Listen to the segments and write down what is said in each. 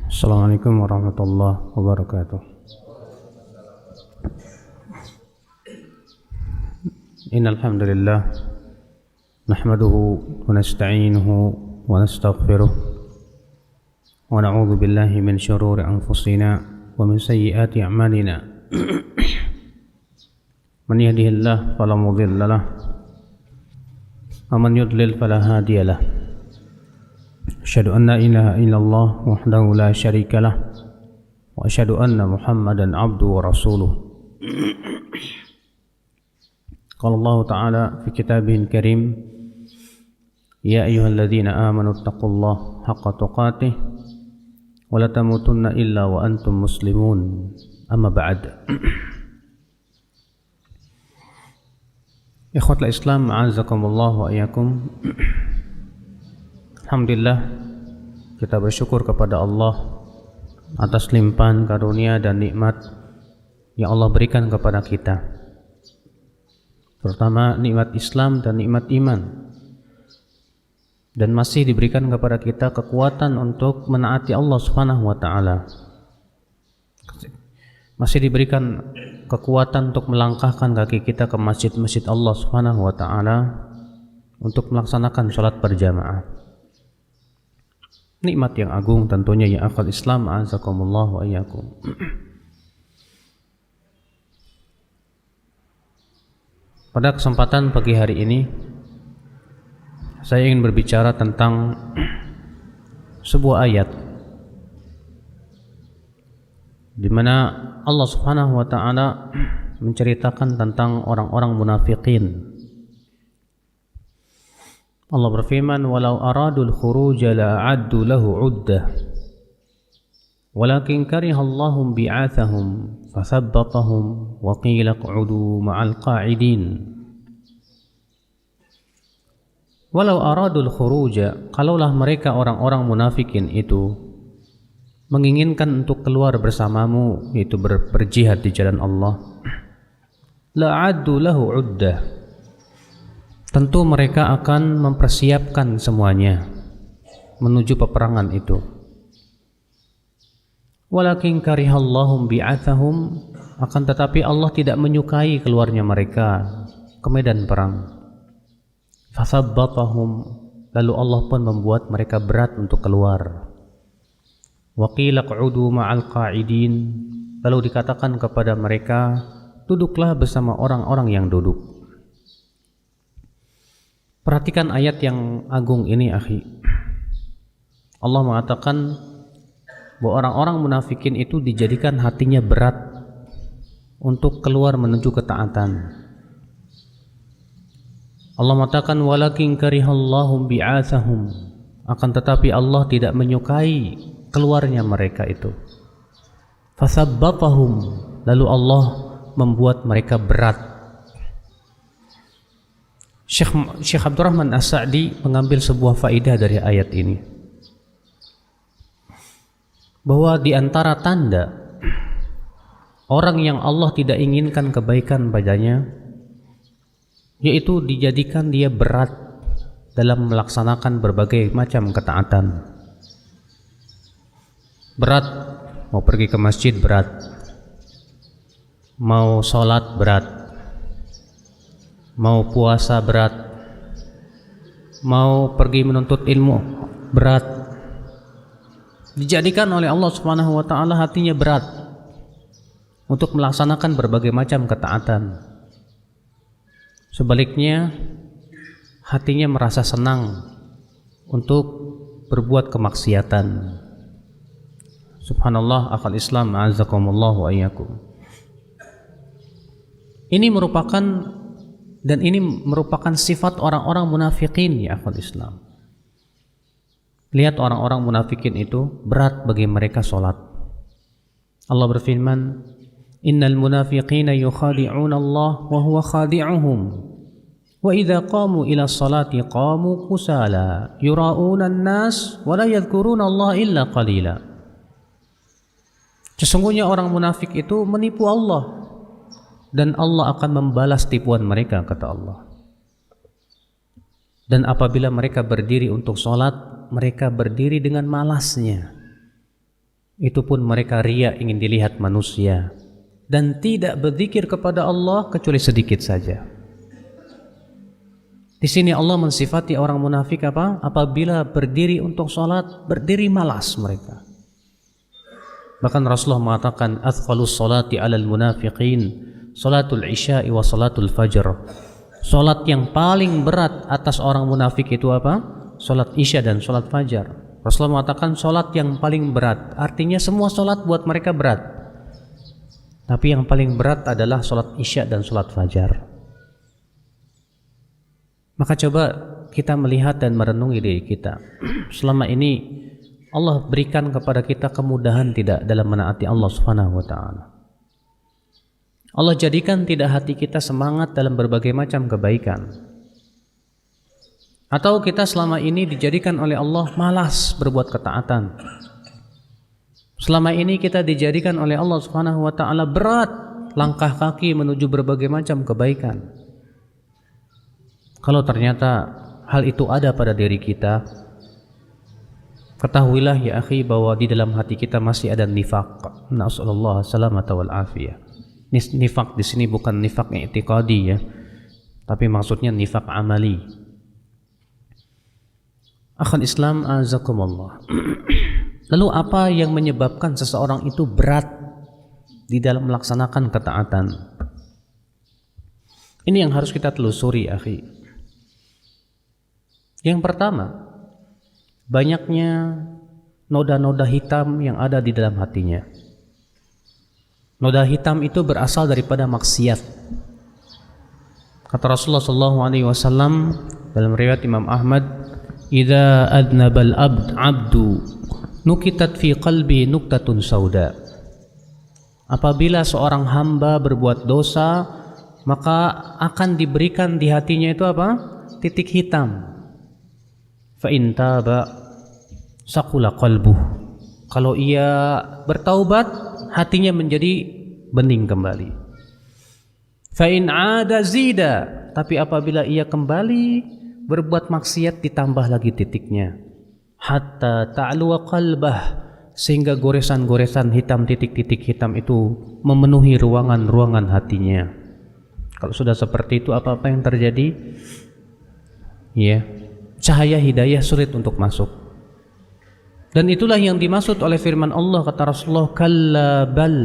Assalamualaikum warahmatullahi wabarakatuh. Innal hamdalillah nahmaduhu wa nasta'inuhu wa nastaghfiruh wa na'udzu billahi min shururi anfusina wa min sayyiati a'malina. Man yahdihillahu fala mudilla lahu wa man yudlil fala hadiya lahu. Asyhadu an la ilaha illallah wahdahu la syarika lah wa asyhadu anna Muhammadan abduhu wa rasuluh. Qala Allah Ta'ala fi kitabihil karim, ya ayyuhalladzina amanu taqullaha haqqa tuqatih wa la tamutunna illa wa antum muslimun. Amma ba'd. Ikhwatul Islam, a'azzakumullah wa iyyakum. Alhamdulillah, kita bersyukur kepada Allah atas limpahan karunia dan nikmat yang Allah berikan kepada kita, terutama nikmat Islam dan nikmat iman, dan masih diberikan kepada kita kekuatan untuk menaati Allah Subhanahu wa Ta'ala. Masih diberikan kekuatan untuk melangkahkan kaki kita ke masjid-masjid Allah Subhanahu wa Ta'ala untuk melaksanakan sholat berjamaah. Nikmat yang agung tentunya ya akhal Islam, a'azakumullah wa iyyakum. Pada kesempatan pagi hari ini saya ingin berbicara tentang sebuah ayat di mana Allah Subhanahu wa Ta'ala menceritakan tentang orang-orang munafikin. Allah berfirman, walau aradul khuruja la'addu lahu 'uddah walakin karihallahum bi'athahum fathabbatahum wa qila q'udu ma'al qa'idin. Walau aradul khuruja, kalaulah mereka orang-orang munafikin itu menginginkan untuk keluar bersamamu, yaitu berjihad di jalan Allah, la'addu lahu 'uddah, tentu mereka akan mempersiapkan semuanya menuju peperangan itu. Walakin karihallahum bi'athahum, akan tetapi Allah tidak menyukai keluarnya mereka ke medan perang. Fathabbatahum, lalu Allah pun membuat mereka berat untuk keluar. Wa qila q'udu ma'al qa'idin, lalu dikatakan kepada mereka, duduklah bersama orang-orang yang duduk. Perhatikan ayat yang agung ini, akhi. Allah mengatakan bahwa orang-orang munafikin itu dijadikan hatinya berat untuk keluar menuju ketaatan. Allah mengatakan walakin karihallahum bi'athahum, akan tetapi Allah tidak menyukai keluarnya mereka itu. Fasabbatahum, lalu Allah membuat mereka berat. Syekh Abdurrahman As-Sa'di mengambil sebuah faidah dari ayat ini, bahwa di antara tanda orang yang Allah tidak inginkan kebaikan padanya, yaitu dijadikan dia berat dalam melaksanakan berbagai macam ketaatan. Berat, mau pergi ke masjid berat, mau sholat berat, mau puasa berat, mau pergi menuntut ilmu berat. Dijadikan oleh Allah Subhanahu wa Ta'ala hatinya berat untuk melaksanakan berbagai macam ketaatan. Sebaliknya, hatinya merasa senang untuk berbuat kemaksiatan. Subhanallah, akal Islam, a'azakumullah wa iyyakum. Ini merupakan sifat orang-orang munafikin ya akhwat Islam. Lihat orang-orang munafikin itu berat bagi mereka sholat. Allah berfirman, innal munafiqina yukhadi'una Allah wa huwa khadi'uhum wa idza qamu ila sholati qamu kusala yura'una an-nas wa la yadhkuruna Allah illa qalila. Sesungguhnya orang munafik itu menipu Allah, dan Allah akan membalas tipuan mereka, kata Allah. Dan apabila mereka berdiri untuk sholat, mereka berdiri dengan malasnya. itu pun mereka riya, ingin dilihat manusia, dan tidak berzikir kepada Allah kecuali sedikit saja. Di sini Allah mensifati orang munafik apa? Apabila berdiri untuk sholat, berdiri malas mereka. Bahkan Rasulullah mengatakan, athqalus sholati alal munafiqin salatul isya'i wa salatul fajr. Salat yang paling berat atas orang munafik itu apa? Salat isya dan salat fajar. Rasulullah mengatakan salat yang paling berat, artinya semua salat buat mereka berat, tapi yang paling berat adalah salat isya dan salat fajar. Maka coba kita melihat dan merenungi diri kita. Selama ini Allah berikan kepada kita kemudahan tidak dalam menaati Allah Subhanahu wa taala. Allah jadikan tidak hati kita semangat dalam berbagai macam kebaikan. Atau kita selama ini dijadikan oleh Allah malas berbuat ketaatan. Selama ini kita dijadikan oleh Allah Subhanahu wa taala berat langkah kaki menuju berbagai macam kebaikan. Kalau ternyata hal itu ada pada diri kita, ketahuilah ya akhi bahwa di dalam hati kita masih ada nifaq. Nasallallahu salamata wal afiyah. Nifaq di sini bukan nifaq i'tiqadi ya, tapi maksudnya nifaq amali. Akhul Islam azakumullah. Lalu apa yang menyebabkan seseorang itu berat di dalam melaksanakan ketaatan? Ini yang harus kita telusuri, akhi. Yang pertama, banyaknya noda-noda hitam yang ada di dalam hatinya. Noda hitam itu berasal daripada maksiat. Kata Rasulullah SAW dalam riwayat Imam Ahmad, "Idza adnabal abdu nukitat fi qalbi nuktatun sauda." Apabila seorang hamba berbuat dosa, maka akan diberikan di hatinya itu apa? Titik hitam. Fa in taba saqula qalbuh. Kalau ia bertaubat, hatinya menjadi bening kembali. Fa in ada zida, tapi apabila ia kembali berbuat maksiat ditambah lagi titiknya. Hatta ta'luwa qalbah, sehingga goresan-goresan hitam, titik-titik hitam itu memenuhi ruangan-ruangan hatinya. Kalau sudah seperti itu, apa-apa yang terjadi? Ya, cahaya hidayah sulit untuk masuk. Dan itulah yang dimaksud oleh firman Allah, kata Rasulullah, kalla bal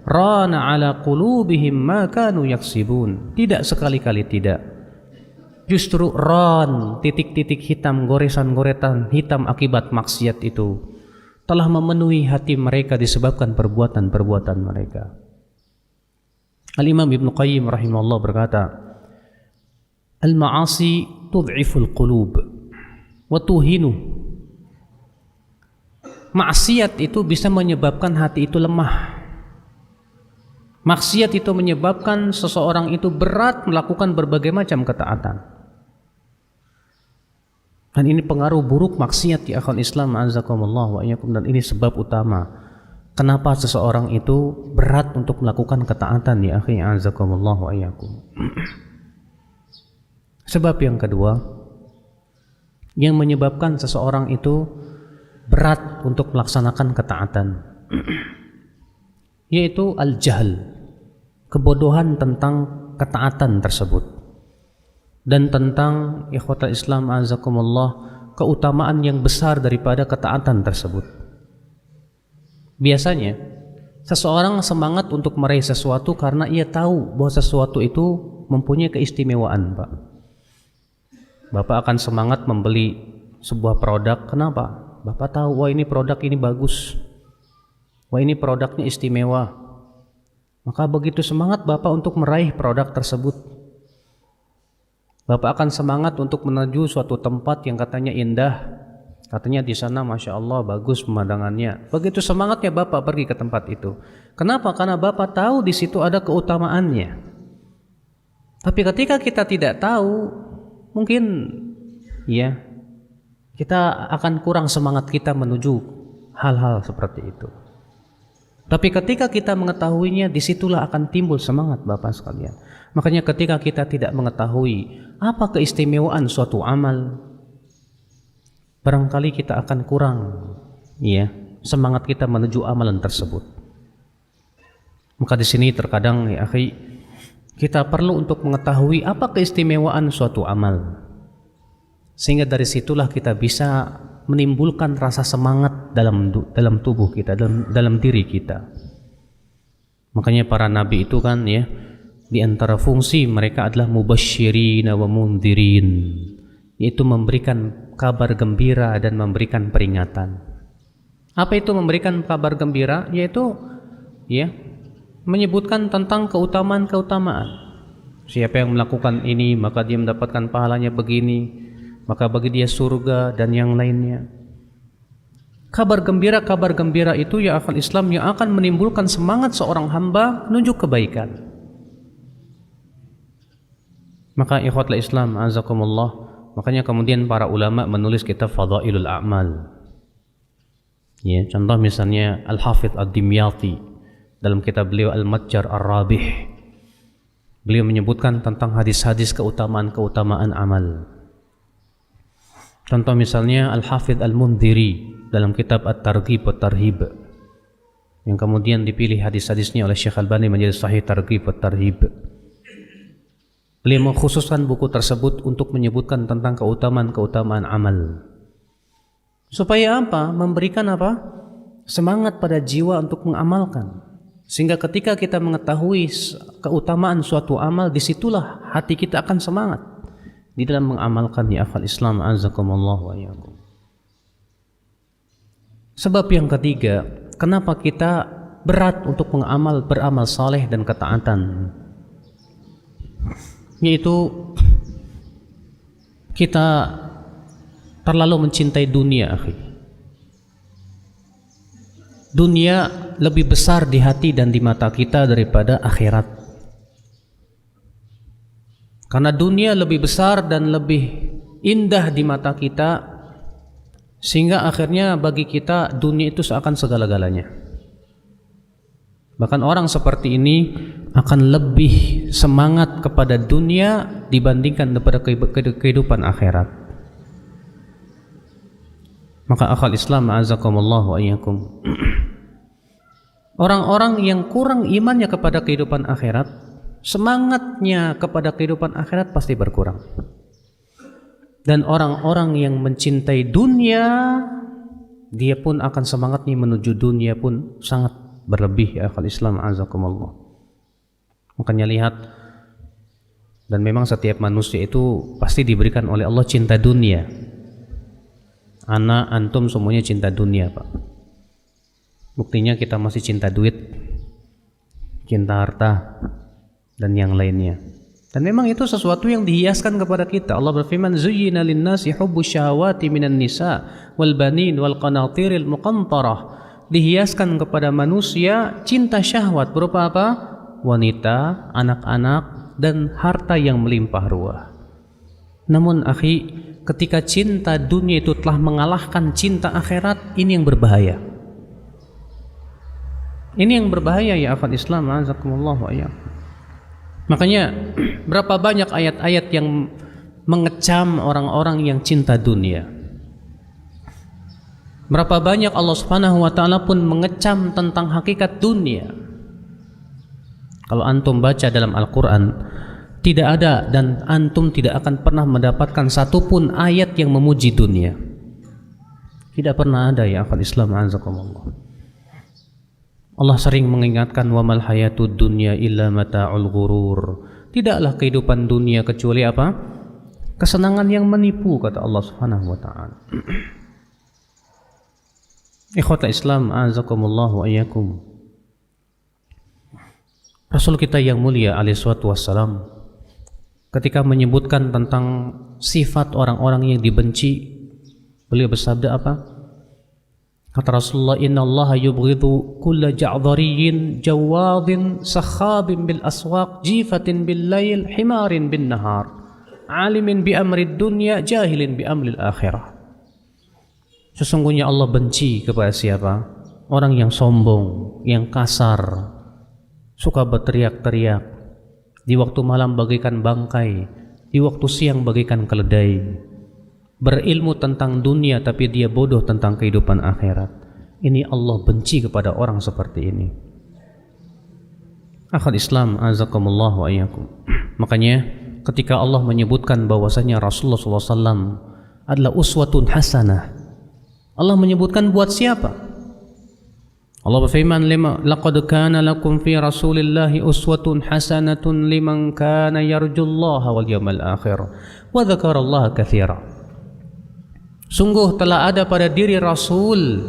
rana ala qulubihim ma kanu yaksibun. Tidak, sekali-kali tidak. Justru ran, titik-titik hitam, goresan-goresan hitam akibat maksiat itu telah memenuhi hati mereka disebabkan perbuatan-perbuatan mereka. Al-Imam Ibnu Qayyim rahimahullah berkata, al-ma'asi tud'iful qulub wa tuhinu. Maksiat itu bisa menyebabkan hati itu lemah. Maksiat itu menyebabkan seseorang itu berat melakukan berbagai macam ketaatan. Dan ini pengaruh buruk maksiat di akhwat Islam azakumullah wa iyyakum, dan ini sebab utama kenapa seseorang itu berat untuk melakukan ketaatan di akhi azakumullah wa iyyakum. Sebab yang kedua yang menyebabkan seseorang itu berat untuk melaksanakan ketaatan, yaitu al-jahl, kebodohan tentang ketaatan tersebut, dan tentang ikhwatul Islam azakumullah keutamaan yang besar daripada ketaatan tersebut. Biasanya seseorang semangat untuk meraih sesuatu karena ia tahu bahwa sesuatu itu mempunyai keistimewaan, Pak. Bapak akan semangat membeli sebuah produk. Kenapa? Bapak tahu, wah ini produk ini bagus, wah ini produknya istimewa. Maka begitu semangat Bapak untuk meraih produk tersebut. Bapak akan semangat untuk menuju suatu tempat yang katanya indah, katanya di sana Masya Allah bagus pemandangannya. Begitu semangatnya Bapak pergi ke tempat itu. Kenapa? Karena Bapak tahu di situ ada keutamaannya. Tapi ketika kita tidak tahu, mungkin ya kita akan kurang semangat kita menuju hal-hal seperti itu. Tapi ketika kita mengetahuinya, disitulah akan timbul semangat Bapak sekalian. Makanya ketika kita tidak mengetahui apa keistimewaan suatu amal, barangkali kita akan kurang ya semangat kita menuju amalan tersebut. Maka di sini terkadang ya akhi, kita perlu untuk mengetahui apa keistimewaan suatu amal, sehingga dari situlah kita bisa menimbulkan rasa semangat dalam tubuh kita, dalam diri kita. Makanya para nabi itu kan ya, di antara fungsi mereka adalah mubasysyirin wa mundhirin, yaitu memberikan kabar gembira dan memberikan peringatan. Apa itu memberikan kabar gembira? Yaitu ya, menyebutkan tentang keutamaan-keutamaan. Siapa yang melakukan ini maka dia mendapatkan pahalanya begini, maka bagi dia surga dan yang lainnya. Kabar gembira itu ya akal Islam yang akan menimbulkan semangat seorang hamba menuju kebaikan. Maka ikhwatul Islam azakumullah, makanya kemudian para ulama menulis kitab Fadailul A'mal. Ya, contoh misalnya Al-Hafidh Ad-Dimyati dalam kitab beliau Al-Matjar Ar-Rabih. Beliau menyebutkan tentang hadis-hadis keutamaan amal. Contoh misalnya Al-Hafidh Al-Mundhiri dalam kitab At-Targhib wa Tarhib, yang kemudian dipilih hadis-hadisnya oleh Syekh Albani menjadi Sahih Targhib wa Tarhib. Beliau mengkhususkan buku tersebut untuk menyebutkan tentang keutamaan amal. Supaya apa? Memberikan apa? Semangat pada jiwa untuk mengamalkan. Sehingga ketika kita mengetahui keutamaan suatu amal, disitulah hati kita akan semangat di dalam mengamalkan ya akal Islam azakumullah wa iyyakum. Sebab yang ketiga, kenapa kita berat untuk beramal saleh dan ketaatan, yaitu kita terlalu mencintai dunia, akhi. Dunia lebih besar di hati dan di mata kita daripada akhirat. Karena dunia lebih besar dan lebih indah di mata kita, sehingga akhirnya bagi kita dunia itu seakan segala-galanya. Bahkan orang seperti ini akan lebih semangat kepada dunia dibandingkan kepada kehidupan akhirat. Maka akal Islam azakumullah wa iyyakum, orang-orang yang kurang imannya kepada kehidupan akhirat, semangatnya kepada kehidupan akhirat pasti berkurang. Dan orang-orang yang mencintai dunia, dia pun akan semangatnya menuju dunia pun sangat berlebih ya akal Islam azakumullah. Makanya lihat, dan memang setiap manusia itu pasti diberikan oleh Allah cinta dunia. Ana, antum semuanya cinta dunia, Pak. Buktinya kita masih cinta duit, cinta harta, dan yang lainnya. Dan memang itu sesuatu yang dihiaskan kepada kita. Allah berfirman, "Zuyyina lin-nasi hubbus syahawati minan nisa wal banin wal qanatiril muqantarah." Dihiaskan kepada manusia cinta syahwat berupa apa? Wanita, anak-anak, dan harta yang melimpah ruah. Namun akhi, ketika cinta dunia itu telah mengalahkan cinta akhirat, ini yang berbahaya. Ini yang berbahaya ya akhwat Islam azakumullah wa iyyakum. Makanya berapa banyak ayat-ayat yang mengecam orang-orang yang cinta dunia. Berapa banyak Allah Subhanahu wa taala pun mengecam tentang hakikat dunia. Kalau antum baca dalam Al-Qur'an, tidak ada dan antum tidak akan pernah mendapatkan satupun ayat yang memuji dunia. Tidak pernah ada ya akhwat Islam azakumullah. Allah sering mengingatkan, wa mal hayatud dunya illa mata'ul ghurur. Tidaklah kehidupan dunia kecuali apa? Kesenangan yang menipu, kata Allah Subhanahu wa taala. Ikhwatul Islam azakumullah wa iyyakum. Rasul kita yang mulia alaihi salatu wassalam ketika menyebutkan tentang sifat orang-orang yang dibenci, beliau bersabda apa? Kata Rasulullah, innallaha yubghidhu kulla ja'dhariyyin jawadin sakhabin bil aswaq jifatin bil lail himarin bin nahar alimin bi amrid dunya jahilin bi amril akhirah. Sesungguhnya Allah benci kepada siapa? Orang yang sombong, yang kasar, suka berteriak-teriak, di waktu malam bagaikan bangkai, di waktu siang bagaikan keledai, berilmu tentang dunia tapi dia bodoh tentang kehidupan akhirat. Ini Allah benci kepada orang seperti ini. Akhul Islam, azakumullah wa iyyakum. Makanya ketika Allah menyebutkan bahwasanya Rasulullah SAW adalah uswatun hasanah, Allah menyebutkan buat siapa? Allah berfirman, laqad kana lakum fi rasulillahi uswatun hasanatun liman kana yarjullaha wal yawmal akhir wa dzakarallaha katsira. Sungguh telah ada pada diri Rasul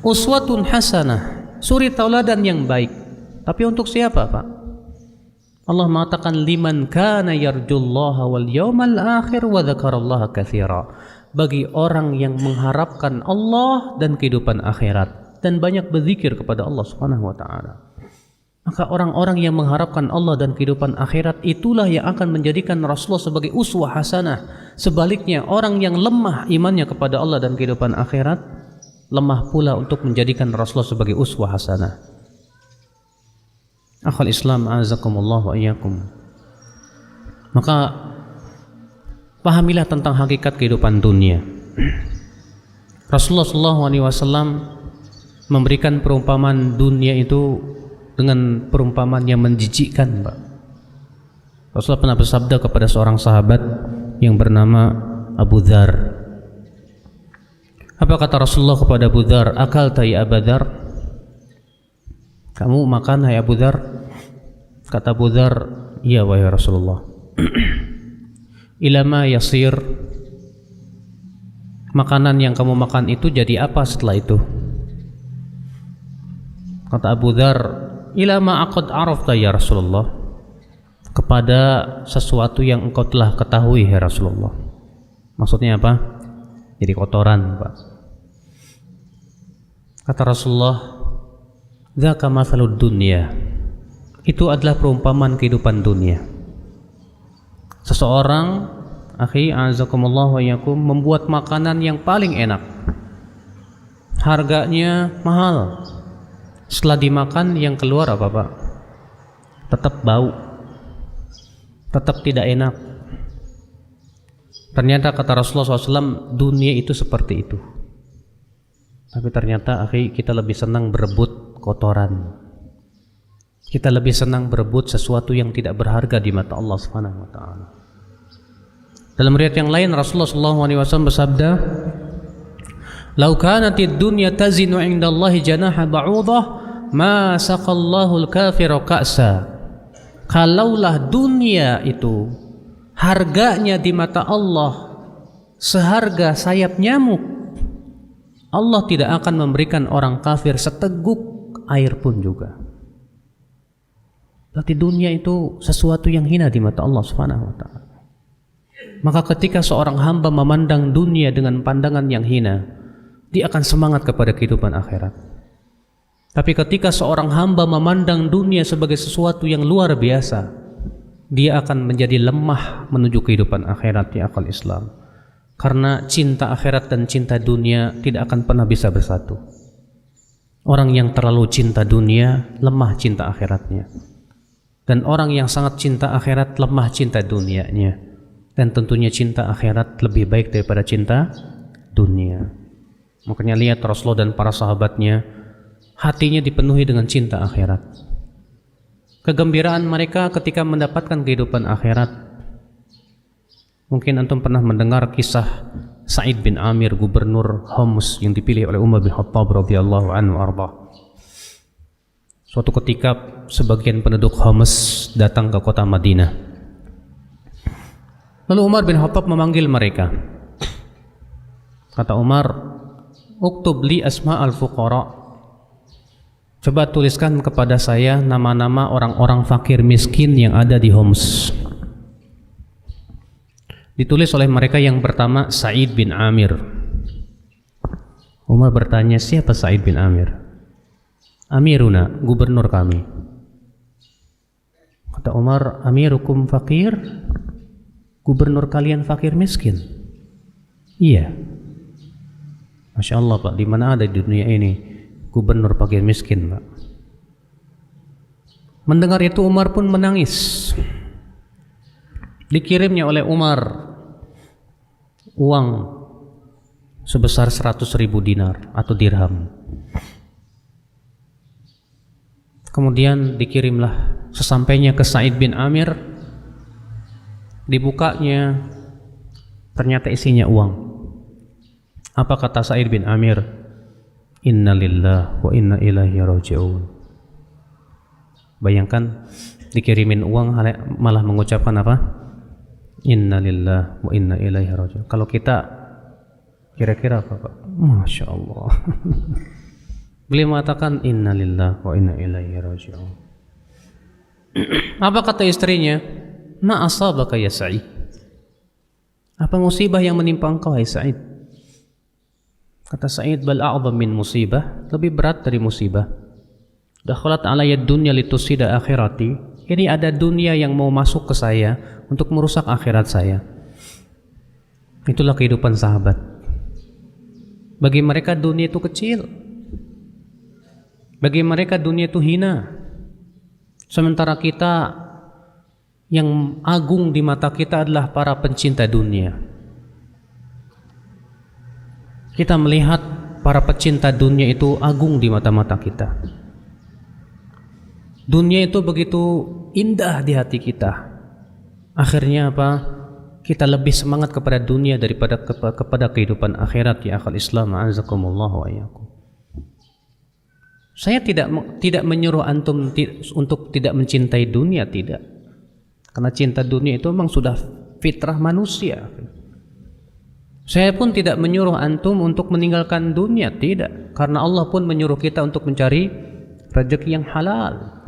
uswatun hasanah, suri tauladan yang baik. Tapi untuk siapa, Pak? Allah mengatakan liman kana yarjullaha wal yawmal akhir wa dzakarallaha katsira. Bagi orang yang mengharapkan Allah dan kehidupan akhirat dan banyak berzikir kepada Allah Subhanahu wa taala. Maka orang-orang yang mengharapkan Allah dan kehidupan akhirat itulah yang akan menjadikan Rasulullah sebagai uswah hasanah. Sebaliknya, orang yang lemah imannya kepada Allah dan kehidupan akhirat, lemah pula untuk menjadikan Rasulullah sebagai uswah hasanah. Akhul Islam, azakumullah wa iyyakum. Maka pahamilah tentang hakikat kehidupan dunia. Rasulullah SAW memberikan perumpamaan dunia itu dengan perumpamaan yang menjijikkan, Pak. Rasulullah pernah bersabda kepada seorang sahabat yang bernama Abu Dzar. Apa kata Rasulullah kepada Abu Dzar? Akalta ya Abu Dzar? Kamu makan hai Abu Dzar? Kata Abu Dzar, iya wahai Rasulullah. Ilama yasir, makanan yang kamu makan itu jadi apa setelah itu? Kata Abu Dzar, ilama aqad arafta ya Rasulullah, kepada sesuatu yang engkau telah ketahui ya Rasulullah. Maksudnya apa? Jadi kotoran, Pak. Kata Rasulullah, dzaka mathalud dunya, itu adalah perumpamaan kehidupan dunia. Seseorang, akhi azakumullah wa iyyakum, membuat makanan yang paling enak, harganya mahal. Setelah dimakan yang keluar apa, Pak? Tetap bau, tetap tidak enak. Ternyata kata Rasulullah SAW, dunia itu seperti itu. Tapi ternyata akhi, kita lebih senang berebut kotoran. Kita lebih senang berebut sesuatu yang tidak berharga di mata Allah Subhanahu wa taala. Dalam riwayat yang lain Rasulullah SAW bersabda, "Lau kanatid dunya tazinu 'indallahi janaha ba'udah, ma saqallahu al-kafira ka'sa." Kalaulah dunia itu harganya di mata Allah seharga sayap nyamuk, Allah tidak akan memberikan orang kafir seteguk air pun juga. Berarti dunia itu sesuatu yang hina di mata Allah Subhanahu wa taala. Maka ketika seorang hamba memandang dunia dengan pandangan yang hina, dia akan semangat kepada kehidupan akhirat. Tapi ketika seorang hamba memandang dunia sebagai sesuatu yang luar biasa, dia akan menjadi lemah menuju kehidupan akhirat di akal Islam. Karena cinta akhirat dan cinta dunia tidak akan pernah bisa bersatu. Orang yang terlalu cinta dunia, lemah cinta akhiratnya. Dan orang yang sangat cinta akhirat, lemah cinta dunianya. Dan tentunya cinta akhirat lebih baik daripada cinta dunia. Makanya lihat Rasulullah dan para sahabatnya, hatinya dipenuhi dengan cinta akhirat. Kegembiraan mereka ketika mendapatkan kehidupan akhirat. Mungkin antum pernah mendengar kisah Sa'id bin Amir, gubernur Homs yang dipilih oleh Umar bin Khattab radhiyallahu anhu arba. Suatu ketika sebagian penduduk Homs datang ke kota Madinah. Lalu Umar bin Khattab memanggil mereka. Kata Umar, "Uktub li asma al-fuqara." Coba tuliskan kepada saya nama-nama orang-orang fakir miskin yang ada di Homs. Ditulis oleh mereka yang pertama Sa'id bin Amir. Umar bertanya, siapa Sa'id bin Amir? Amiruna, gubernur kami. Kata Umar, amirukum fakir? Gubernur kalian fakir miskin? Iya. Masya Allah Pak, di mana ada di dunia ini gubernur fakir miskin, Pak? Mendengar itu Umar pun menangis. Dikirimnya oleh Umar uang sebesar 100.000 dinar atau dirham. Kemudian dikirimlah, sesampainya ke Sa'id bin Amir, dibukanya, ternyata isinya uang. Apa kata Sa'id bin Amir? Inna lillahi wa inna ilaihi raji'un. Bayangkan, dikirimin uang malah mengucapkan apa? Inna lillahi wa inna ilaihi raji'un. Kalau kita kira-kira apa, Pak? Masya Allah. Beliau mengatakan inna lillahi wa inna ilaihi raji'un. Apa kata istrinya? Ma asabaka ya Sa'id? Apa musibah yang menimpa engkau, hai Sa'id? Kata Sa'id, bal a'zam min musibah, lebih berat dari musibah. Dakhalat alayya dunya litusida akhirati. Ini ada dunia yang mau masuk ke saya untuk merusak akhirat saya. Itulah kehidupan sahabat. Bagi mereka dunia itu kecil. Bagi mereka dunia itu hina. Sementara kita, yang agung di mata kita adalah para pencinta dunia. Kita melihat para pecinta dunia itu agung di mata-mata kita. Dunia itu begitu indah di hati kita. Akhirnya apa? Kita lebih semangat kepada dunia daripada kepada kehidupan akhirat. Ya akhal Islam, a'azakumullah wa iyyakum. Saya tidak menyuruh antum untuk tidak mencintai dunia, tidak. Karena cinta dunia itu memang sudah fitrah manusia. Saya pun tidak menyuruh antum untuk meninggalkan dunia, tidak. Karena Allah pun menyuruh kita untuk mencari rezeki yang halal.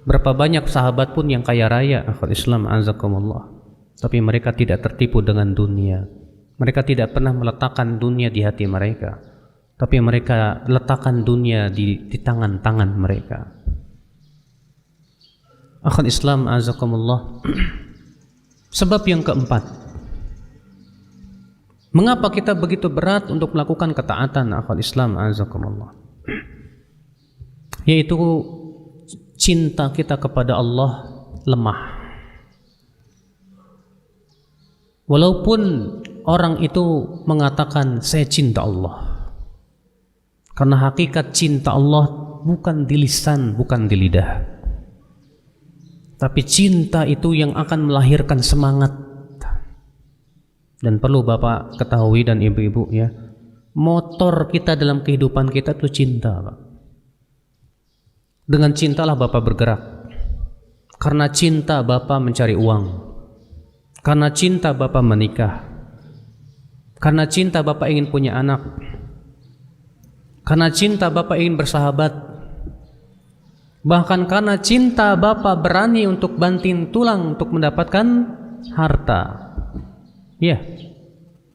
Berapa banyak sahabat pun yang kaya raya, akhul Islam, azakumullah, tapi mereka tidak tertipu dengan dunia. Mereka tidak pernah meletakkan dunia di hati mereka, tapi mereka letakkan dunia di tangan-tangan mereka. Akhul Islam, azakumullah. Sebab yang keempat, mengapa kita begitu berat untuk melakukan ketaatan, akhul Islam, azakumullah, yaitu cinta kita kepada Allah lemah. Walaupun orang itu mengatakan saya cinta Allah, karena hakikat cinta Allah bukan di lisan, bukan di lidah, tapi cinta itu yang akan melahirkan semangat. Dan perlu Bapak ketahui dan ibu-ibu ya, motor kita dalam kehidupan kita itu cinta, Pak. Dengan cintalah Bapak bergerak. Karena cinta Bapak mencari uang. Karena cinta Bapak menikah. Karena cinta Bapak ingin punya anak. Karena cinta Bapak ingin bersahabat. Bahkan karena cinta Bapak berani untuk banting tulang untuk mendapatkan harta. Ya,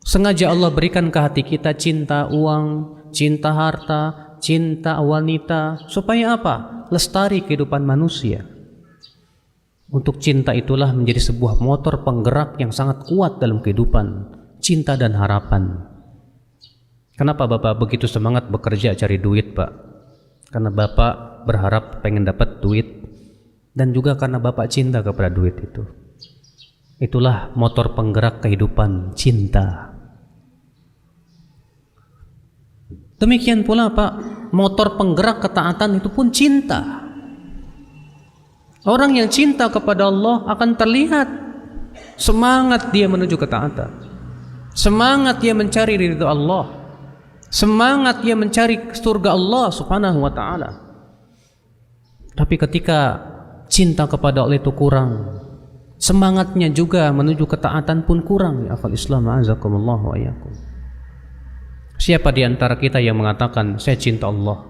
sengaja Allah berikan ke hati kita cinta uang, cinta harta, cinta wanita. Supaya apa? Lestari kehidupan manusia. Untuk cinta itulah menjadi sebuah motor penggerak yang sangat kuat dalam kehidupan. Cinta dan harapan. Kenapa Bapak begitu semangat bekerja cari duit, Pak? Karena Bapak berharap pengen dapat duit, dan juga karena Bapak cinta kepada duit itu. Itulah motor penggerak kehidupan, cinta. Demikian pula Pak, motor penggerak ketaatan itu pun cinta. Orang yang cinta kepada Allah akan terlihat semangat dia menuju ketaatan, semangat dia mencari ridha Allah, semangat dia mencari surga Allah subhanahu wa ta'ala. Tapi ketika cinta kepada Allah itu kurang, semangatnya juga menuju ketaatan pun kurang. Ya akhal Islam, azakumullah wa iyyakum. Siapa di antara kita yang mengatakan saya cinta Allah?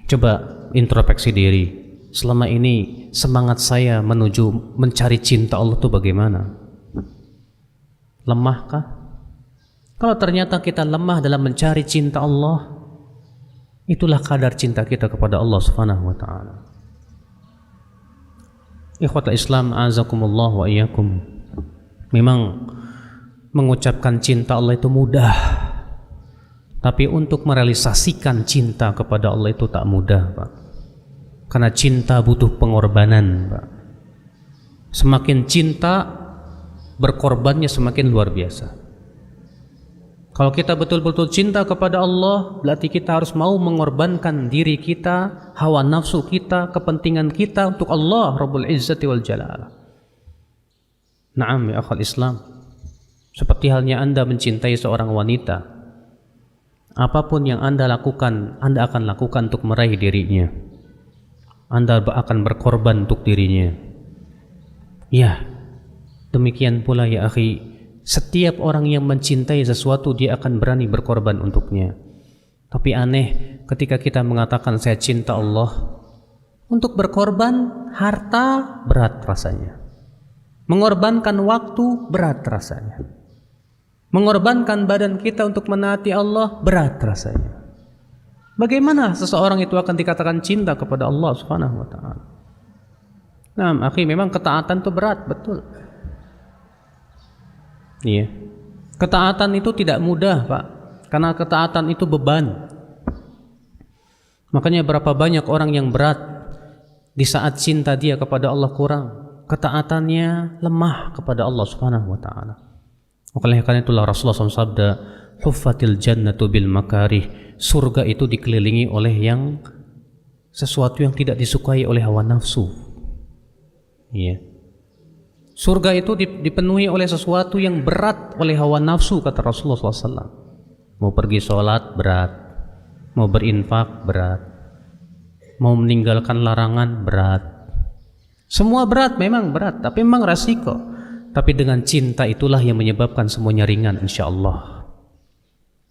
Coba introspeksi diri. Selama ini semangat saya menuju mencari cinta Allah itu bagaimana? Lemahkah? Kalau ternyata kita lemah dalam mencari cinta Allah, itulah kadar cinta kita kepada Allah Subhanahu wa taala. Ikhwatul Islam, azakumullah wa iyyakum. Memang mengucapkan cinta Allah itu mudah, tapi untuk merealisasikan cinta kepada Allah itu tak mudah, Pak. Karena cinta butuh pengorbanan, Pak. Semakin cinta, berkorbannya semakin luar biasa. Kalau kita betul-betul cinta kepada Allah, berarti kita harus mau mengorbankan diri kita, hawa nafsu kita, kepentingan kita untuk Allah Rabbul Izzati wal Jalal. Naam ya akhal Islam. Seperti halnya Anda mencintai seorang wanita, apapun yang Anda lakukan, Anda akan lakukan untuk meraih dirinya. Anda akan berkorban untuk dirinya. Ya, demikian pula ya akhi, setiap orang yang mencintai sesuatu dia akan berani berkorban untuknya. Tapi aneh ketika kita mengatakan saya cinta Allah, untuk berkorban harta berat rasanya, mengorbankan waktu berat rasanya, mengorbankan badan kita untuk menaati Allah berat rasanya. Bagaimana seseorang itu akan dikatakan cinta kepada Allah Subhanahu wa taala? Nah, akhi, memang ketaatan itu berat, betul. Iya. Ketaatan itu tidak mudah, Pak. Karena ketaatan itu beban. Makanya berapa banyak orang yang berat di saat cinta dia kepada Allah kurang, ketaatannya lemah kepada Allah Subhanahu wa taala. Oleh karena itulah Rasulullah SAW sabda, "Huffatil jannatu bil makarih." Surga itu dikelilingi oleh yang sesuatu yang tidak disukai oleh hawa nafsu. Iya. Surga itu dipenuhi oleh sesuatu yang berat oleh hawa nafsu, kata Rasulullah SAW. Mau pergi sholat berat, mau berinfak berat, mau meninggalkan larangan berat. Semua berat, memang berat, tapi memang resiko. Tapi dengan cinta itulah yang menyebabkan semuanya ringan, insyaallah.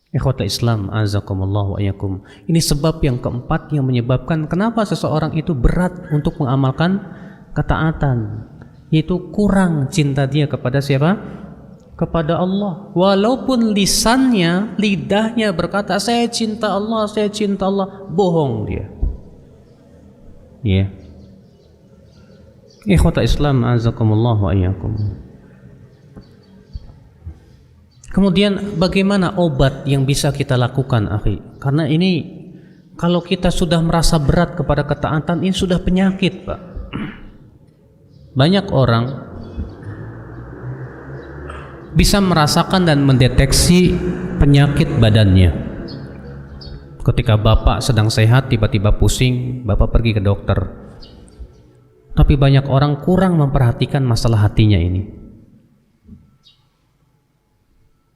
Ikhwatul Islam, azakumullah wa iyyakum. Ini sebab yang keempat yang menyebabkan kenapa seseorang itu berat untuk mengamalkan ketaatan, yaitu kurang cinta dia kepada siapa? Kepada Allah. Walaupun lisannya, lidahnya berkata saya cinta Allah, saya cinta Allah, bohong dia. Ya. Ikhwatul Islam, azakumullah wa iyyakum. Kemudian bagaimana obat yang bisa kita lakukan, akhi? Karena ini kalau kita sudah merasa berat kepada ketaatan, ini sudah penyakit, Pak. Banyak orang bisa merasakan dan mendeteksi penyakit badannya. Ketika bapak sedang sehat, tiba-tiba pusing, bapak pergi ke dokter. Tapi banyak orang kurang memperhatikan masalah hatinya ini.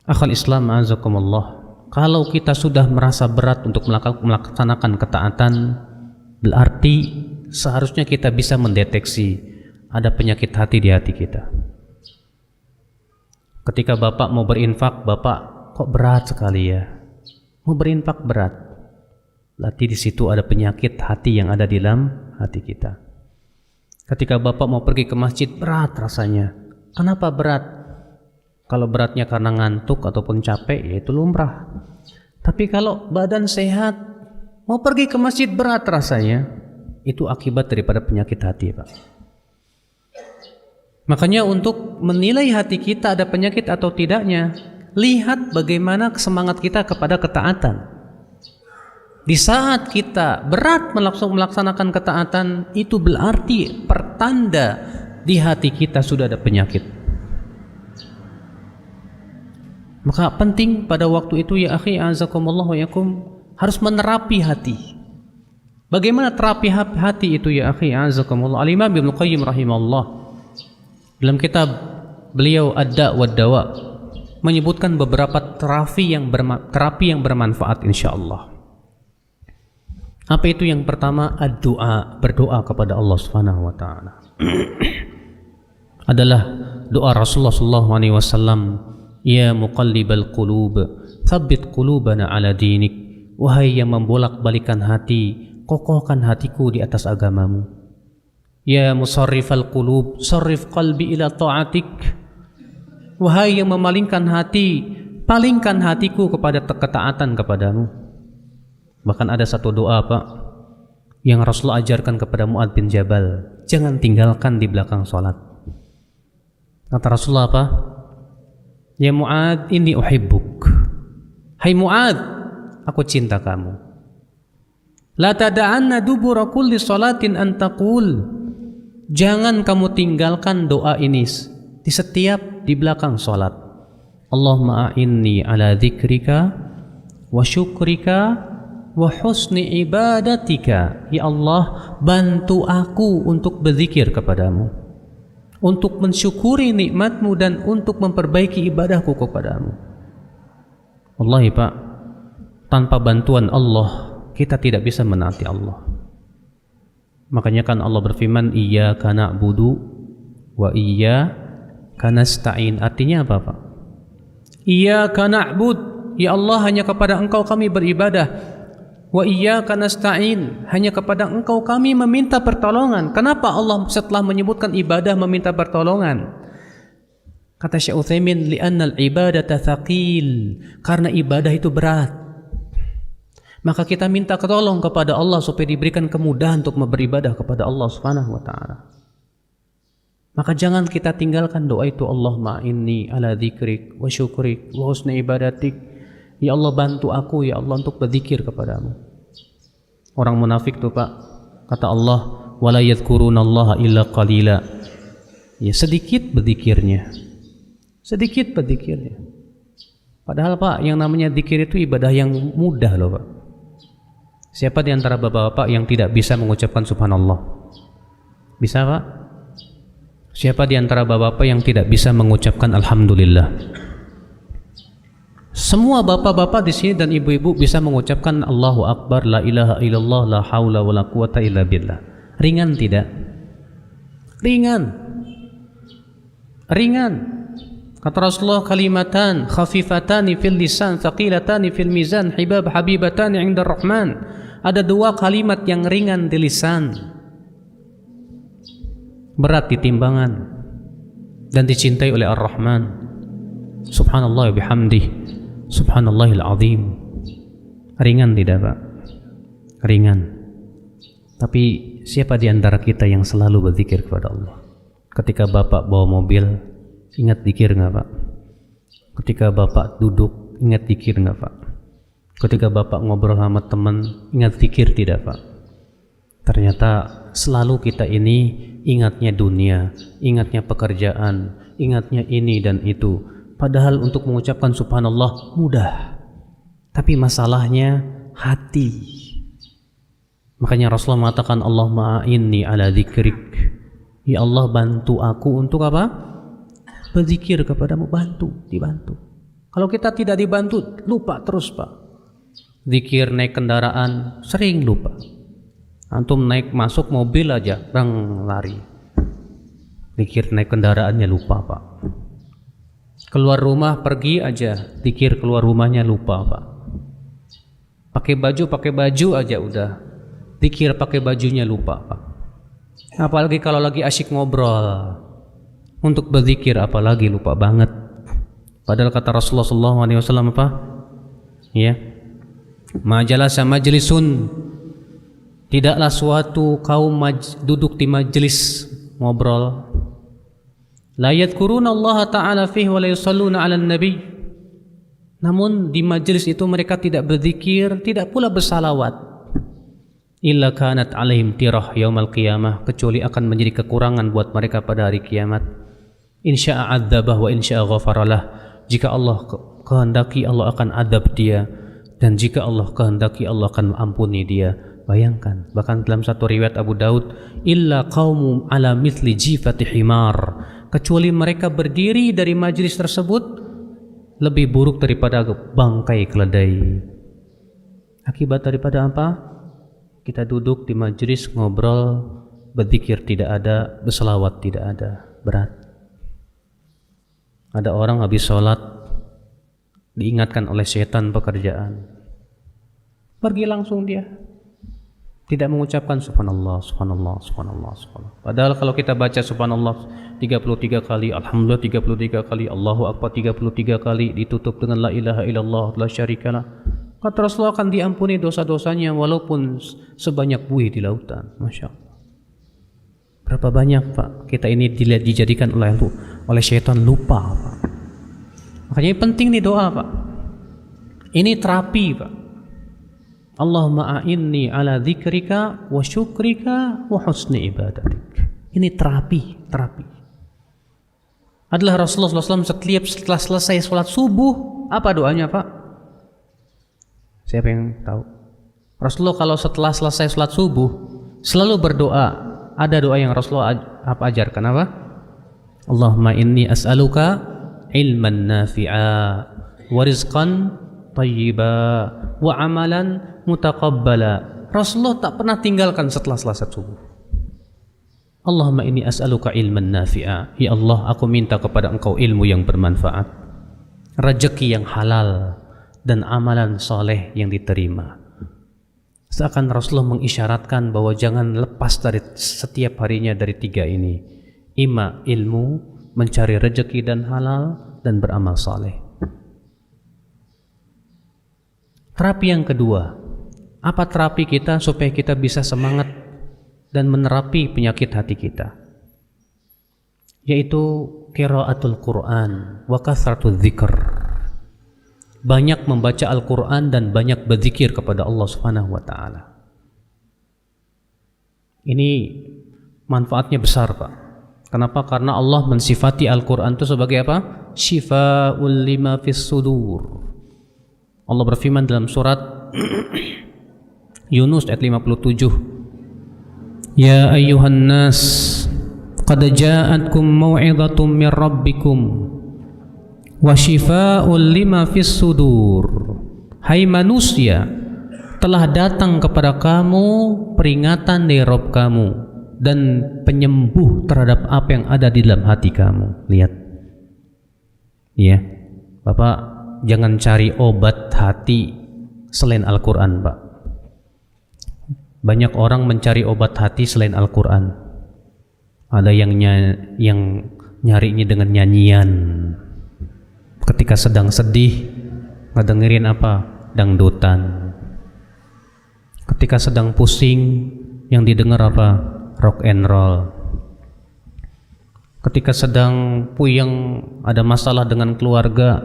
Akhal Islam, azakumullah, kalau kita sudah merasa berat untuk melaksanakan ketaatan, berarti seharusnya kita bisa mendeteksi ada penyakit hati di hati kita. Ketika bapak mau berinfak, bapak kok berat sekali ya, mau berinfak berat, berarti di situ ada penyakit hati yang ada di dalam hati kita. Ketika bapak mau pergi ke masjid, berat rasanya. Kenapa berat? Kalau beratnya karena ngantuk ataupun capek, ya itu lumrah. Tapi kalau badan sehat, mau pergi ke masjid berat rasanya, itu akibat daripada penyakit hati, Pak. Makanya untuk menilai hati kita ada penyakit atau tidaknya, lihat bagaimana semangat kita kepada ketaatan. Di saat kita berat melaksanakan ketaatan, itu berarti pertanda di hati kita sudah ada penyakit. Maka penting pada waktu itu ya akhi, azakumullah wa yakum, harus menerapi hati. Bagaimana terapi hati itu ya akhi, azakumullah? Al-Imam Ibnu Qayyim rahimahullah dalam kitab beliau Ad-Da' wa Dawa menyebutkan beberapa terapi yang bermanfaat insyaallah. Apa itu? Yang pertama, ad-du'a, berdoa kepada Allah Subhanahu wa taala. Adalah doa Rasulullah sallallahu alaihi wasallam, ya muqallibal qulub, tsabbit qulubana ala dinik. Wahai yang membolak-balikan hati, kokohkan hatiku di atas agamamu. Ya musarrifal qulub, sarrif qalbi ila ta'atik. Wahai yang memalingkan hati, palingkan hatiku kepada ketaatan kepadamu. Bahkan ada satu doa, Pak, yang Rasulullah ajarkan kepada Mu'adz bin Jabal, jangan tinggalkan di belakang sholat. Kata Rasulullah apa? Ya Mu'adz, inni uhibbuk. Hai Mu'adz, aku cinta kamu. La tada'anna dubura kulli sholatin an taqul. Jangan kamu tinggalkan doa ini di setiap di belakang sholat. Allahumma a'inni ala dzikrika wa syukrika wa husni ibadatika. Ya Allah, bantu aku untuk berzikir kepadamu, untuk mensyukuri nikmatmu dan untuk memperbaiki ibadahku kepadamu. Wallahi Pak, tanpa bantuan Allah kita tidak bisa menaati Allah. Makanya kan Allah berfirman, iyyaka na'budu wa iyyaka nasta'in. Artinya apa Pak? Iyyaka na'bud, ya Allah, hanya kepada Engkau kami beribadah. Wa iyyaka nasta'in, hanya kepada Engkau kami meminta pertolongan. Kenapa Allah setelah menyebutkan ibadah meminta pertolongan? Kata Syekh Utsaimin, li'annal ibadata thaqil, karena ibadah itu berat. Maka kita minta tolong kepada Allah supaya diberikan kemudahan untuk beribadah kepada Allah Subhanahu wa taala. Maka jangan kita tinggalkan doa itu, Allahumma inni ala dzikrik wa syukrik wa husni ibadatik. Ya Allah, bantu aku ya Allah untuk berzikir kepadamu. Orang munafik tuh Pak, kata Allah, wala yadhkurunallaha illa qalila. Ya sedikit berzikirnya. Sedikit berzikirnya. Padahal Pak, yang namanya zikir itu ibadah yang mudah loh Pak. Siapa di antara bapak-bapak yang tidak bisa mengucapkan subhanallah? Bisa Pak? Siapa di antara bapak-bapak yang tidak bisa mengucapkan alhamdulillah? Semua bapak-bapak di sini dan ibu-ibu bisa mengucapkan Allahu Akbar, la ilaha illallah, la haula wa la quwata illa billah. Ringan tidak? Ringan. Ringan. Kata Rasulullah, kalimatan khafifatani fil lisan, thaqilatani fil mizan, habibatani 'inda Rahman. Ada dua kalimat yang ringan di lisan, berat di timbangan, dan dicintai oleh Ar-Rahman. Subhanallah wa bihamdih, subhanallahil azim. Ringan tidak Pak? Ringan. Tapi siapa di antara kita yang selalu berzikir kepada Allah? Ketika Bapak bawa mobil, ingat zikir nggak Pak? Ketika Bapak duduk, ingat zikir nggak Pak? Ketika Bapak ngobrol sama teman, ingat zikir tidak Pak? Ternyata selalu kita ini ingatnya dunia, ingatnya pekerjaan, ingatnya ini dan itu. Padahal untuk mengucapkan subhanallah mudah, tapi masalahnya hati. Makanya Rasulullah mengatakan, Allahumma a'inni ala dzikrik. Ya Allah, bantu aku untuk apa? Berzikir kepadamu. Dibantu. Kalau kita tidak dibantu, lupa terus Pak. Zikir naik kendaraan, sering lupa. Antum naik masuk mobil aja, lari. Zikir naik kendaraannya lupa Pak. Keluar rumah pergi aja, zikir keluar rumahnya lupa Pak. Pakai baju aja udah, zikir pakai bajunya lupa Pak. Apalagi kalau lagi asyik ngobrol, untuk berzikir apalagi lupa banget. Padahal kata Rasulullah SAW apa? Ya, majalasa majlisun, tidaklah suatu kaum duduk di majelis ngobrol, la yadhkuruna Allah Ta'ala fihi wa la yusalluna 'alan nabi. Namun di majelis itu mereka tidak berzikir, tidak pula bersalawat. Illa kanat 'alaihim tirah yaumal qiyamah, kecuali akan menjadi kekurangan buat mereka pada hari kiamat. Insya'a 'adzabah wa insya'a ghafaralah. Jika Allah kehendaki, Allah akan adab dia, dan jika Allah kehendaki, Allah akan ampuni dia. Bayangkan, bahkan dalam satu riwayat Abu Daud, illa qaumum ala mithli jifati himar, kecuali mereka berdiri dari majlis tersebut lebih buruk daripada bangkai keledai. Akibat daripada apa? Kita duduk di majlis ngobrol, berzikir tidak ada, berselawat tidak ada, berat. Ada orang habis sholat diingatkan oleh setan pekerjaan, pergi langsung dia, tidak mengucapkan subhanallah, subhanallah, subhanallah, subhanallah. Padahal kalau kita baca subhanallah 33 kali, alhamdulillah 33 kali, Allahu akbar 33 kali, ditutup dengan la ilaha illallah la syarikalah, kata Rasulullah akan diampuni dosa-dosanya walaupun sebanyak buih di lautan. Masya Allah. Berapa banyak Pak kita ini dijadikan oleh syaitan lupa Pak. Makanya penting nih doa Pak. Ini terapi Pak. Allahumma a'inni ala dzikrika wa syukrika wa husni ibadatik. Ini terapi. adalah Rasulullah SAW setelah selesai sholat subuh, apa doanya Pak? Siapa yang tahu? Rasulullah kalau setelah selesai sholat subuh selalu berdoa. Ada doa yang Rasulullah ajarkan apa? Allahumma inni as'aluka ilman nafi'a wa rizqan tayyiba wa amalan mutaqabbala. Rasulullah tak pernah tinggalkan setelah salat subuh. Allahumma inni as'aluka ilman nafi'a. Ya Allah, aku minta kepada Engkau ilmu yang bermanfaat, rezeki yang halal, dan amalan soleh yang diterima. Seakan Rasulullah mengisyaratkan bahwa jangan lepas dari setiap harinya dari tiga ini. Ima ilmu, mencari rezeki dan halal, dan beramal soleh. Terapi yang kedua, apa terapi kita supaya kita bisa semangat dan menerapi penyakit hati kita? Yaitu qiraatul Quran wa kathratul dzikr. Banyak membaca Al-Quran dan banyak berzikir kepada Allah Subhanahu wa Ta'ala. Ini manfaatnya besar Pak. Kenapa? Karena Allah mensifati Al-Quran itu sebagai apa? Shifa'ul lima fis sudur. Allah berfirman dalam surat Yunus ayat 57, Ya ayyuhan nas qad ja'atkum mau'izatun min rabbikum wa shifa'ul lima fis sudur. Hai manusia, telah datang kepada kamu peringatan dari Rabb kamu dan penyembuh terhadap apa yang ada di dalam hati kamu. Lihat, ya, Bapak jangan cari obat hati selain Al-Quran, Pak. Banyak orang mencari obat hati selain Al-Quran. Ada yang nyarinya dengan nyanyian. Ketika sedang sedih, ngedengerin apa? Dangdutan. Ketika sedang pusing, yang didengar apa? Rock and roll. Ketika sedang puyeng, ada masalah dengan keluarga,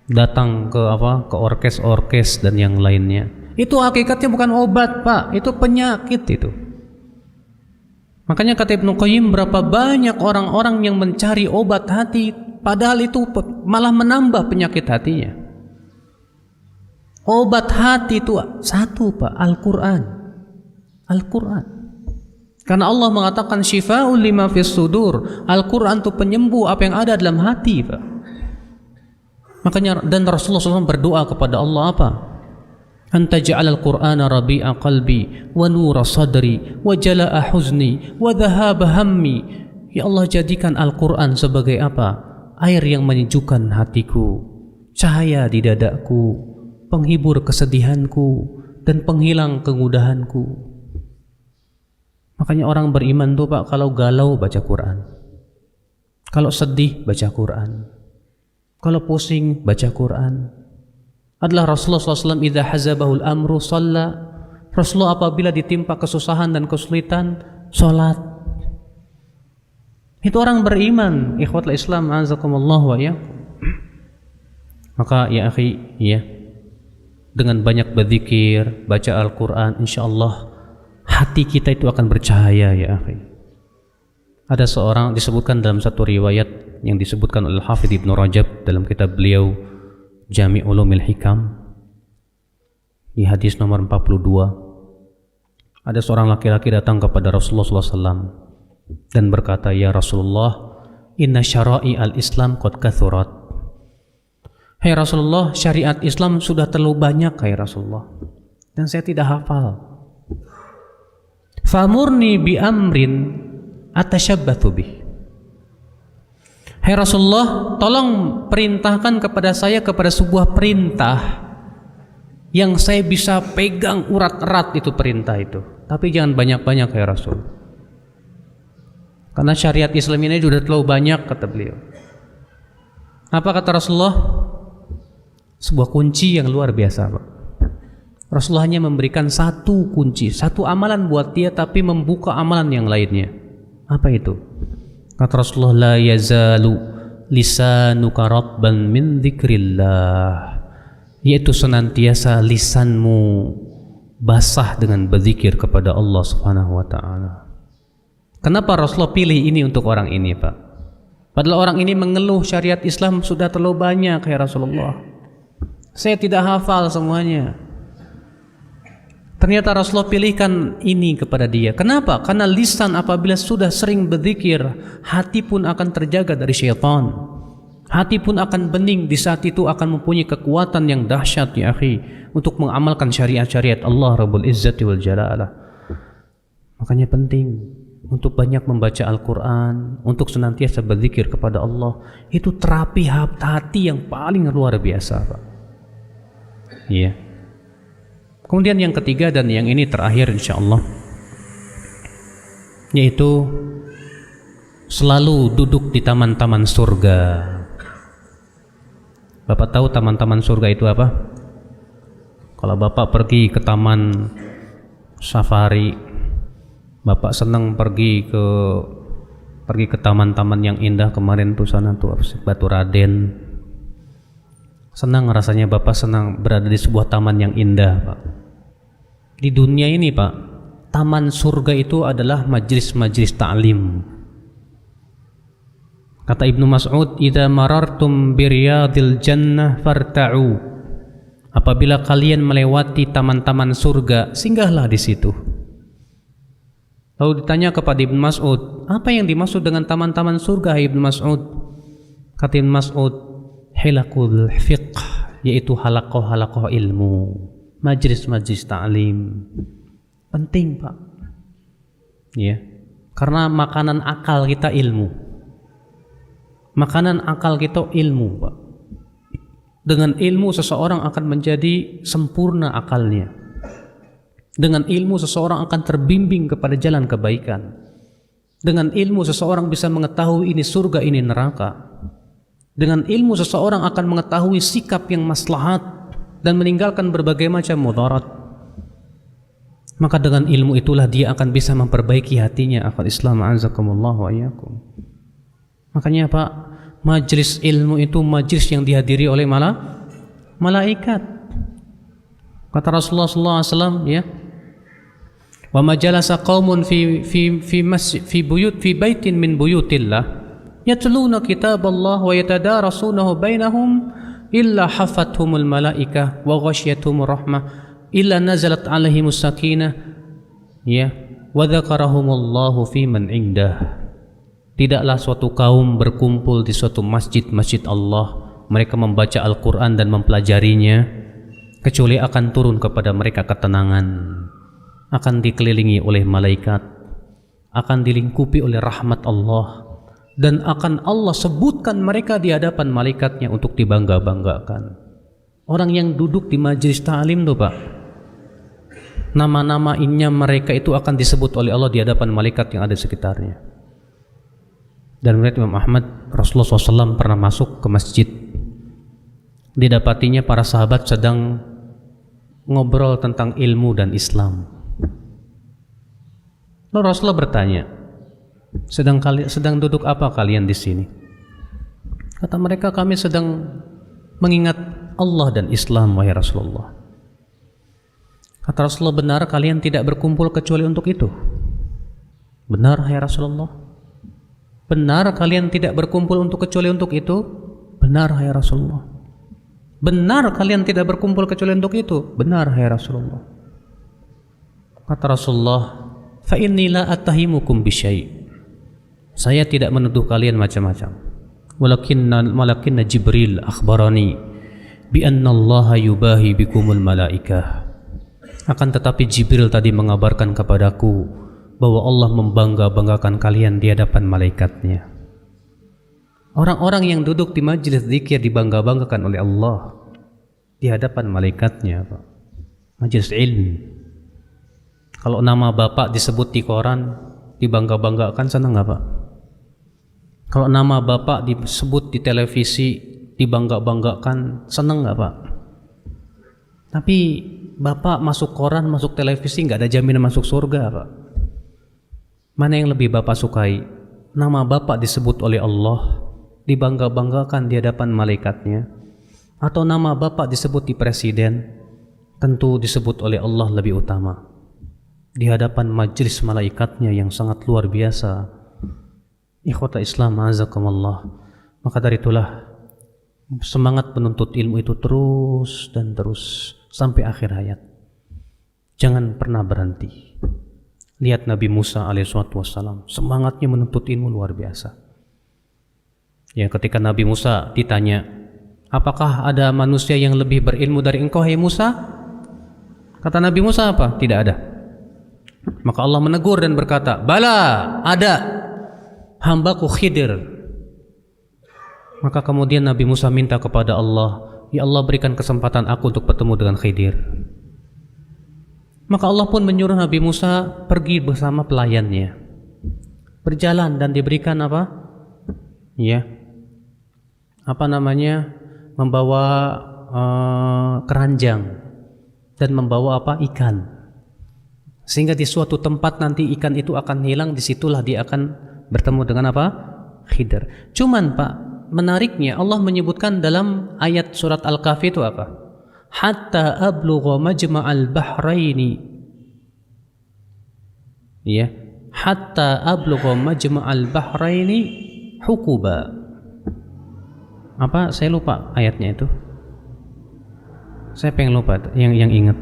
datang ke apa? Ke orkes dan yang lainnya. Itu hakikatnya bukan obat, Pak. Itu penyakit itu. Makanya kata Ibnu Qayyim, berapa banyak orang-orang yang mencari obat hati, padahal itu malah menambah penyakit hatinya. Obat hati itu satu, Pak, Al-Quran. Al-Quran. Karena Allah mengatakan syifa'ul lima fis sudur. Al-Quran itu penyembuh apa yang ada dalam hati, Pak. Makanya dan Rasulullah SAW berdoa kepada Allah apa? Anta ja'alal Qur'ana rabi'a qalbi wa nura sadri wa jala'a huzni wa dhahaba hammi. Ya Allah, jadikan Al-Quran sebagai apa? Air yang menyejukkan hatiku, cahaya di dadaku, penghibur kesedihanku, dan penghilang kegudahanku. Makanya orang beriman tuh Pak, kalau galau baca Quran, kalau sedih baca Quran, kalau pusing baca Quran. Adalah Rasulullah SAW idza hazabahul amru shalla. Rasulullah apabila ditimpa kesusahan dan kesulitan, salat. Itu orang beriman, ikhwatul Islam, azakumullah wa iyyakum. Maka ya akhi, ya, dengan banyak berzikir, baca Al-Quran, insyaallah hati kita itu akan bercahaya, ya akhi. Ada seorang disebutkan dalam satu riwayat yang disebutkan oleh Hafidz Ibnu Rajab dalam kitab beliau Jami' Ulumil Hikam di hadis nomor 42. Ada seorang laki-laki datang kepada Rasulullah SAW dan berkata, Ya Rasulullah, inna syara'i al-Islam qad kathurat. Hai Rasulullah, syariat Islam sudah terlalu banyak, hai Rasulullah, dan saya tidak hafal. Famurni bi amrin atashabbathu bih. Hai Rasulullah, tolong perintahkan kepada saya kepada sebuah perintah yang saya bisa pegang urat-erat itu perintah itu. Tapi jangan banyak-banyak hai Rasul. Karena syariat Islam ini sudah terlalu banyak, kata beliau. Apa kata Rasulullah? Sebuah kunci yang luar biasa, Pak. Rasulullah hanya memberikan satu kunci, satu amalan buat dia, tapi membuka amalan yang lainnya. Apa itu? Kata Rasulullah, la yazalu lisanuka rabban min dzikrillah. Yaitu senantiasa lisanmu basah dengan berzikir kepada Allah Subhanahu wa taala. Kenapa Rasulullah pilih ini untuk orang ini, Pak? Padahal orang ini mengeluh syariat Islam sudah terlalu banyak ya Rasulullah. Saya tidak hafal semuanya. Ternyata Rasulullah pilihkan ini kepada dia. Kenapa? Karena lisan apabila sudah sering berzikir, hati pun akan terjaga dari syaitan. Hati pun akan bening, di saat itu akan mempunyai kekuatan yang dahsyat ya akhi untuk mengamalkan syariat-syariat Allah Rabbul Izzati wal Jalalah. Makanya penting untuk banyak membaca Al-Quran, untuk senantiasa berzikir kepada Allah. Itu terapi hati yang paling luar biasa, Pak. Iya. Kemudian yang ketiga dan yang ini terakhir insyaallah, yaitu selalu duduk di taman-taman surga. Bapak tahu taman-taman surga itu apa? Kalau Bapak pergi ke taman safari, Bapak senang pergi ke taman-taman yang indah kemarin tuh sana tuh Batu Raden. Senang rasanya Bapak senang berada di sebuah taman yang indah, Pak. Di dunia ini, Pak, taman surga itu adalah majlis-majlis ta'lim. Kata Ibnu Mas'ud, "Idza marartum biriyadil jannah farta'u." Apabila kalian melewati taman-taman surga, singgahlah di situ. Lalu ditanya kepada Ibnu Mas'ud, apa yang dimaksud dengan taman-taman surga Ibnu Mas'ud? Kata Ibnu Mas'ud, hilaqul fiqh, yaitu halaqah-halaqah ilmu, majlis-majlis ta'lim. Penting, Pak. Ya. Karena makanan akal kita ilmu. Makanan akal kita ilmu, Pak. Dengan ilmu seseorang akan menjadi sempurna akalnya. Dengan ilmu seseorang akan terbimbing kepada jalan kebaikan. Dengan ilmu seseorang bisa mengetahui ini surga, ini neraka. Dengan ilmu seseorang akan mengetahui sikap yang maslahat dan meninggalkan berbagai macam mudarat. Maka dengan ilmu itulah dia akan bisa memperbaiki hatinya. Akhwat Islam a'azakumullah wa iyyakum. Makanya Pak, majlis ilmu itu majlis yang dihadiri oleh malaikat. Kata Rasulullah SAW, ya, wa majalasa qaumun fi baitin min buyutillah yatluna kitaballah wa yatadarasunahu bainahum illa hafathumul malaikah wa ghashiyatuhumur rahmah illa nazalat alaihimus sakinah, ya, wa dzakarahumullahu fi man indah. Tidaklah suatu kaum berkumpul di suatu masjid Allah, mereka membaca Al-Quran dan mempelajarinya, kecuali akan turun kepada mereka ketenangan, akan dikelilingi oleh malaikat, akan dilingkupi oleh rahmat Allah, dan akan Allah sebutkan mereka di hadapan malaikatnya untuk dibangga-banggakan. Orang yang duduk di majelis ta'lim tuh, Pak, nama-nama innya mereka itu akan disebut oleh Allah di hadapan malaikat yang ada di sekitarnya. Dan menurut Imam Ahmad, Rasulullah SAW pernah masuk ke masjid. Didapatinya para sahabat sedang ngobrol tentang ilmu dan Islam. Lalu Rasulullah bertanya, sedang duduk apa kalian di sini? Kata mereka, kami sedang mengingat Allah dan Islam, wahai Rasulullah. Kata Rasulullah, benar kalian tidak berkumpul kecuali untuk itu? Benar, wahai Rasulullah. Benar kalian tidak berkumpul untuk kecuali untuk itu? Benar, hai Rasulullah. Benar kalian tidak berkumpul kecuali untuk itu? Benar, hai Rasulullah. Kata Rasulullah, fa inni la attahimukum bisyai'. Saya tidak menuduh kalian macam-macam. Walakinna Jibril akhbarani bi anna Allah yubahi bikumul malaikah. Akan tetapi Jibril tadi mengabarkan kepadaku bahwa Allah membangga-banggakan kalian di hadapan malaikatnya. Orang-orang yang duduk di majelis zikir dibangga-banggakan oleh Allah di hadapan malaikatnya, Pak. Majelis ilmu. Kalau nama Bapak disebut di koran, dibangga-banggakan, senang nggak, Pak? Kalau nama Bapak disebut di televisi, dibangga-banggakan, senang nggak, Pak? Tapi Bapak masuk koran, masuk televisi, nggak ada jaminan masuk surga, Pak. Mana yang lebih Bapak sukai? Nama Bapak disebut oleh Allah, dibangga-banggakan di hadapan malaikatnya, atau nama Bapak disebut di presiden, tentu disebut oleh Allah lebih utama di hadapan majelis malaikatnya yang sangat luar biasa, Ikhwata Islam azakumullah. Maka dari itulah semangat penuntut ilmu itu terus dan terus sampai akhir hayat. Jangan pernah berhenti. Lihat Nabi Musa alaihissalam, semangatnya menuntut ilmu luar biasa. Ya, ketika Nabi Musa ditanya, apakah ada manusia yang lebih berilmu dari engkau, hai Musa? Kata Nabi Musa apa? Tidak ada. Maka Allah menegur dan berkata, bala, ada, hambaku Khidir. Maka kemudian Nabi Musa minta kepada Allah, ya Allah berikan kesempatan aku untuk bertemu dengan Khidir. Maka Allah pun menyuruh Nabi Musa pergi bersama pelayannya, berjalan dan diberikan apa? Ya, membawa keranjang dan membawa apa? Ikan. Sehingga di suatu tempat nanti ikan itu akan hilang, disitulah dia akan bertemu dengan apa? Khidir. Cuman Pak, menariknya Allah menyebutkan dalam ayat surat Al-Kahfi itu apa? Hatta ablugha majma'al bahraini. Ya, hatta ablugha majma'al bahraini hukuba. Apa? Saya lupa ayatnya itu. Saya pengen lupa yang ingat.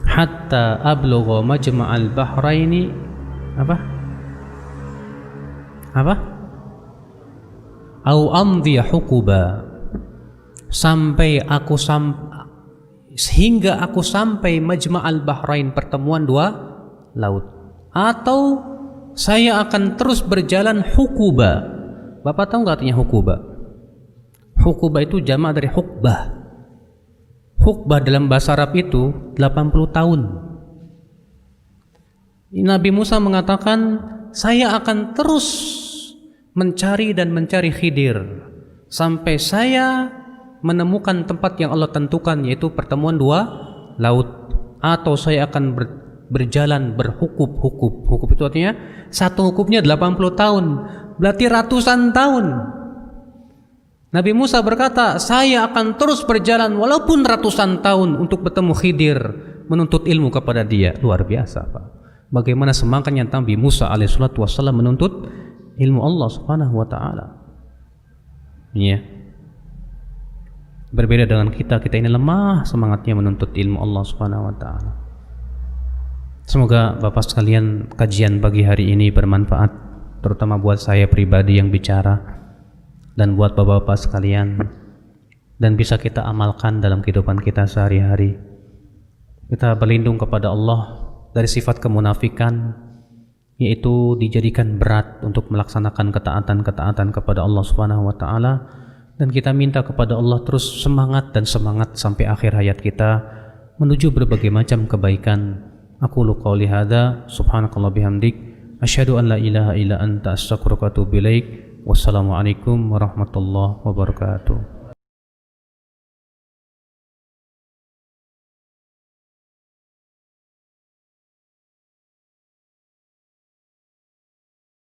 Hatta ablugha majma'al bahraini apa? Apa? Au amdhi hukuba. Sehingga aku sampai majma'al bahrain, pertemuan dua laut, atau saya akan terus berjalan hukuba. Bapak tahu nggak artinya hukuba? Hukuba itu jamak dari hukbah. Hukbah dalam bahasa Arab itu 80 tahun. Nabi Musa mengatakan, saya akan terus mencari Khidir sampai saya menemukan tempat yang Allah tentukan, yaitu pertemuan dua laut, atau saya akan berjalan berhukub. Hukub itu artinya satu hukubnya 80 tahun, berarti ratusan tahun. Nabi Musa berkata, saya akan terus berjalan walaupun ratusan tahun untuk bertemu Khidir, menuntut ilmu kepada dia. Luar biasa Pak. Bagaimana semangatnya Nabi Musa alaihissalam menuntut ilmu Allah subhanahu wa ta'ala. Ya. Berbeda dengan kita ini lemah semangatnya menuntut ilmu Allah subhanahu wa ta'ala. Semoga Bapak sekalian kajian pagi hari ini bermanfaat, terutama buat saya pribadi yang bicara, dan buat Bapak-Bapak sekalian, dan bisa kita amalkan dalam kehidupan kita sehari-hari. Kita berlindung kepada Allah dari sifat kemunafikan, yaitu dijadikan berat untuk melaksanakan ketaatan kepada Allah subhanahu wa ta'ala. Dan kita minta kepada Allah terus semangat sampai akhir hayat kita menuju berbagai macam kebaikan. Aqulu qouli hadza, subhanakallah bihamdik, asyhadu an la ilaha illa anta, astaghfiruka wa atubu ilaik. Wassalamualaikum warahmatullahi wabarakatuh.